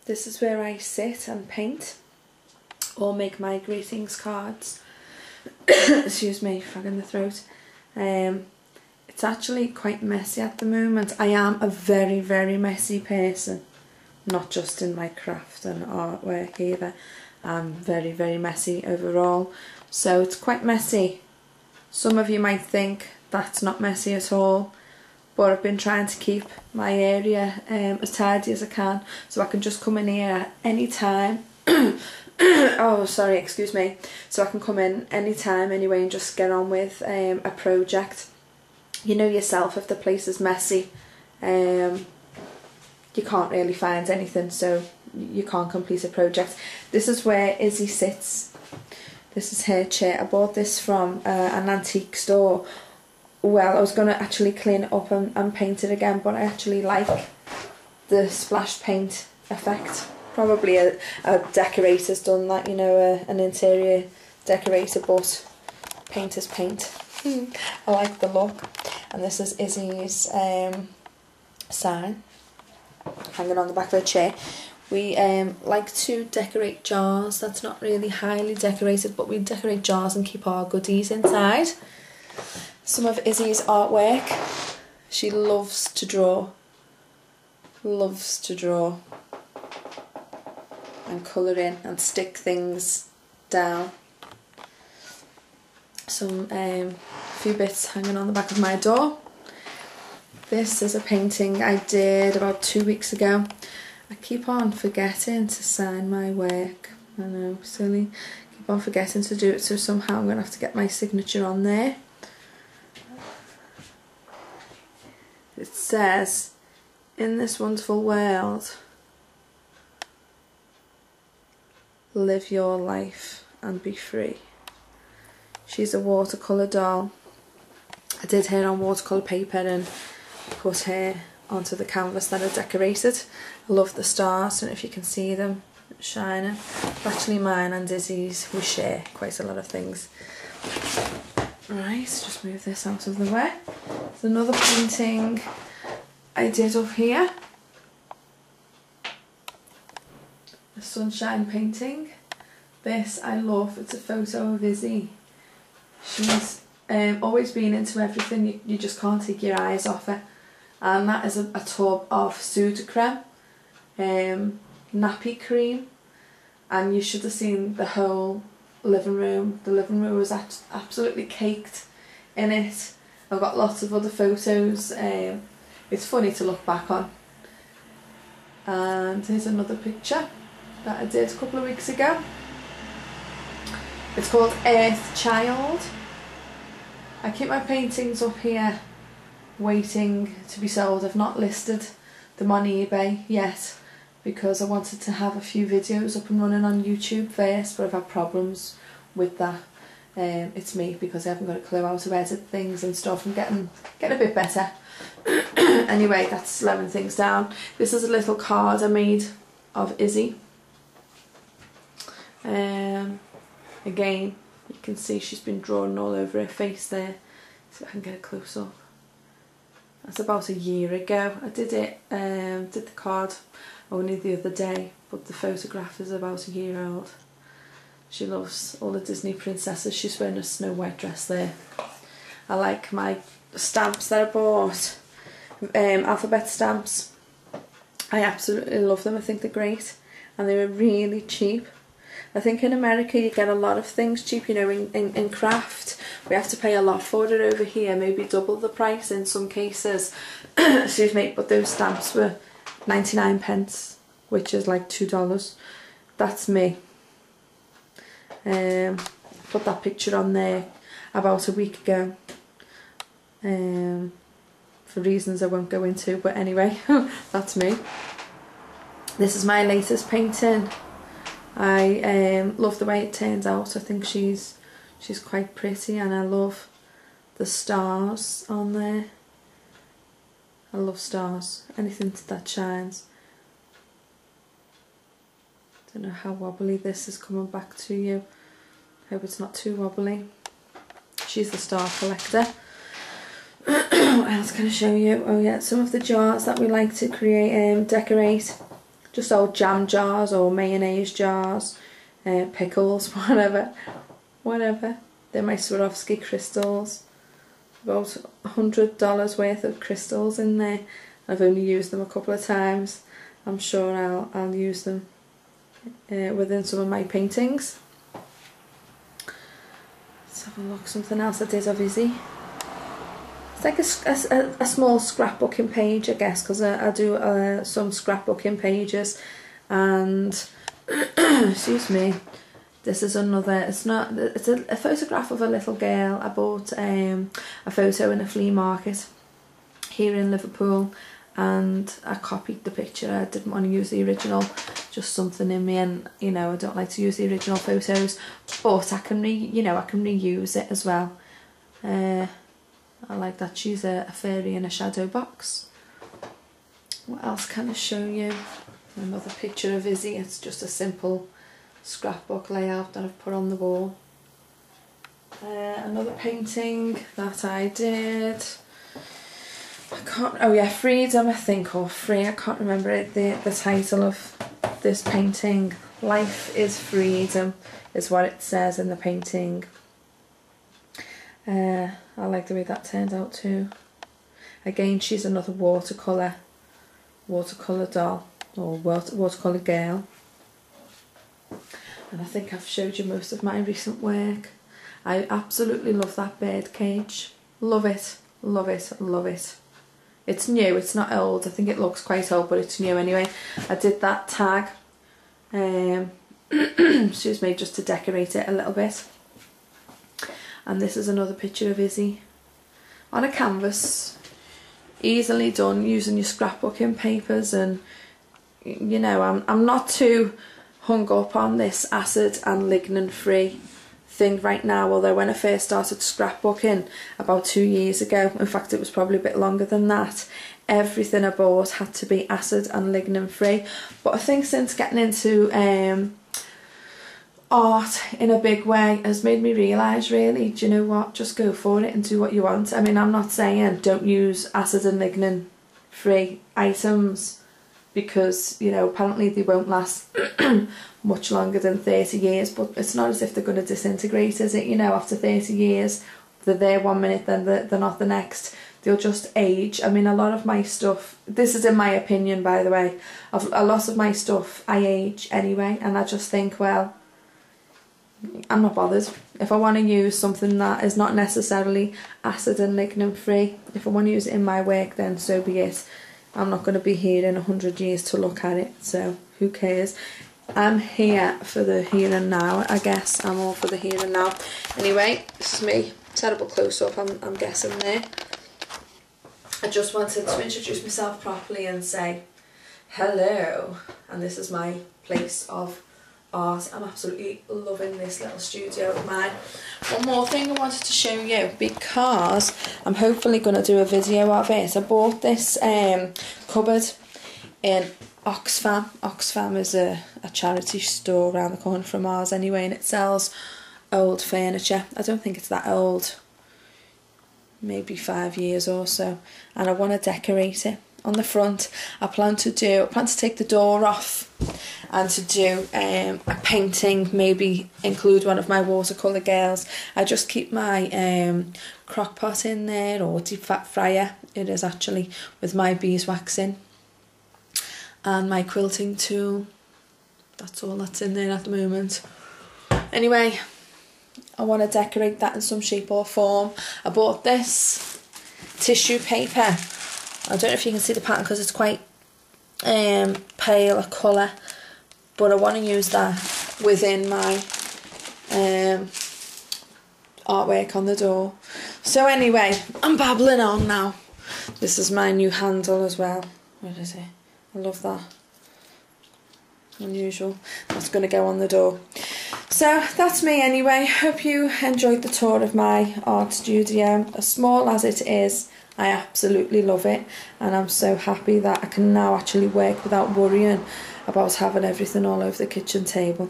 This is where I sit and paint or make my greetings cards. Excuse me, frog in the throat. It's actually quite messy at the moment. I am a very, very messy person, not just in my craft and artwork either. I'm very, very messy overall, so it's quite messy. Some of you might think that's not messy at all, but I've been trying to keep my area as tidy as I can, so I can just come in here at any time. Oh, sorry, excuse me. So I can come in any time anyway and just get on with a project. You know yourself, if the place is messy, you can't really find anything, so you can't complete a project. This is where Izzy sits. This is her chair. I bought this from an antique store. Well, I was going to actually clean it up and paint it again, but I actually like the splash paint effect. Probably a decorator's done that, you know, an interior decorator, but paint is paint. I like the look. And this is Izzy's sign hanging on the back of the chair. We like to decorate jars. That's not really highly decorated, but we decorate jars and keep our goodies inside. Some of Izzy's artwork. She loves to draw. Loves to draw. And colour in and stick things down. Some few bits hanging on the back of my door. This is a painting I did about 2 weeks ago. I keep on forgetting to sign my work. I know, silly. Keep on forgetting to do it, so somehow I'm going to have to get my signature on there. It says, "In this wonderful world, live your life and be free." She's a watercolour doll. I did her on watercolour paper and put her onto the canvas that I decorated. I love the stars, I don't know if you can see them shining. Actually mine and Izzy's, we share quite a lot of things. Right, just move this out of the way. There's another painting I did up here. A sunshine painting. This I love, it's a photo of Izzy. She's always been into everything, you just can't take your eyes off her. And that is a tub of Sudocrem, nappy cream, and you should have seen the whole living room. The living room was absolutely caked in it. I've got lots of other photos. It's funny to look back on. And here's another picture that I did a couple of weeks ago. It's called Earth Child. I keep my paintings up here waiting to be sold. I've not listed them on eBay yet because I wanted to have a few videos up and running on YouTube first, but I've had problems with that. It's me, because I haven't got a clue how to edit things and stuff. I'm getting a bit better. Anyway, that's slowing things down. This is a little card I made of Izzy. Again, you can see she's been drawn all over her face there. So I can get a close up. That's about a year ago. I did it, did the card only the other day, but the photograph is about a year old. She loves all the Disney princesses. She's wearing a Snow White dress there. I like my stamps that I bought, alphabet stamps. I absolutely love them. I think they're great, and they were really cheap. I think in America you get a lot of things cheap, you know, in craft. We have to pay a lot for it over here, maybe double the price in some cases. Excuse me, but those stamps were 99p, which is like $2. That's me. Put that picture on there about a week ago. For reasons I won't go into, but anyway, that's me. This is my latest painting. I love the way it turns out. I think she's quite pretty, and I love the stars on there. I love stars, anything that shines. Don't know how wobbly this is coming back to you. Hope it's not too wobbly. She's the star collector. What else can I show you? Oh yeah, some of the jars that we like to create, decorate. just old jam jars or mayonnaise jars, pickles, whatever. They're my Swarovski crystals. About $100 worth of crystals in there. I've only used them a couple of times. I'm sure I'll use them within some of my paintings. Let's have a look. Something else I did of Izzy. It's like a small scrapbooking page, I guess, because I do some scrapbooking pages. And excuse me, this is another. It's a photograph of a little girl. I bought a photo in a flea market here in Liverpool, and I copied the picture. I didn't want to use the original, just something in me, and you know, I don't like to use the original photos, but I can reuse it as well. I like that she's a fairy in a shadow box. What else can I show you? Another picture of Izzy. It's just a simple scrapbook layout that I've put on the wall. Another painting that I did. Oh yeah, Freedom, I think, or Free. I can't remember the title of this painting. Life is freedom is what it says in the painting. I like the way that turned out too. Again, she's another watercolour doll, or watercolour girl. And I think I've showed you most of my recent work. I absolutely love that bird cage. Love it, love it, love it. It's new, it's not old. I think it looks quite old, but it's new anyway. I did that tag, excuse me, just to decorate it a little bit. And this is another picture of Izzy on a canvas, easily done using your scrapbooking papers. And you know, I'm not too hung up on this acid and lignin free thing right now, although when I first started scrapbooking about 2 years ago, in fact it was probably a bit longer than that, everything I bought had to be acid and lignin free. But I think since getting into art in a big way has made me realise, really, do you know what, just go for it and do what you want. I mean, I'm not saying don't use acid and lignin free items, because, you know, apparently they won't last much longer than 30 years, but it's not as if they're going to disintegrate, is it? You know, after 30 years, they're there one minute, then they're not the next. They'll just age. I mean, a lot of my stuff, this is in my opinion, by the way, a lot of my stuff, I age anyway, and I just think, well, I'm not bothered. If I want to use something that is not necessarily acid and lignin free, if I want to use it in my work, then so be it. I'm not going to be here in 100 years to look at it, so who cares? I'm here for the here and now, I guess. I'm all for the here and now. Anyway, this is me. Terrible close-up, I'm guessing there. I just wanted to introduce myself properly and say hello. And this is my place of art. I'm absolutely loving this little studio of mine. One more thing I wanted to show you, because I'm hopefully going to do a video of it. I bought this cupboard in Oxfam. Oxfam is a charity store around the corner from ours anyway, and it sells old furniture. I don't think it's that old, maybe 5 years or so, and I want to decorate it. On the front, I plan to take the door off and to do a painting, maybe include one of my watercolour girls. I just keep my crock pot in there, or deep fat fryer it is actually, with my beeswax in, and my quilting tool. That's all that's in there at the moment. Anyway, I want to decorate that in some shape or form. I bought this tissue paper. I don't know if you can see the pattern because it's quite pale a colour, but I want to use that within my artwork on the door. So anyway, I'm babbling on now. This is my new handle as well. What is it? I love that. Unusual. That's going to go on the door. So that's me anyway. Hope you enjoyed the tour of my art studio. As small as it is, I absolutely love it, and I'm so happy that I can now actually work without worrying about having everything all over the kitchen table.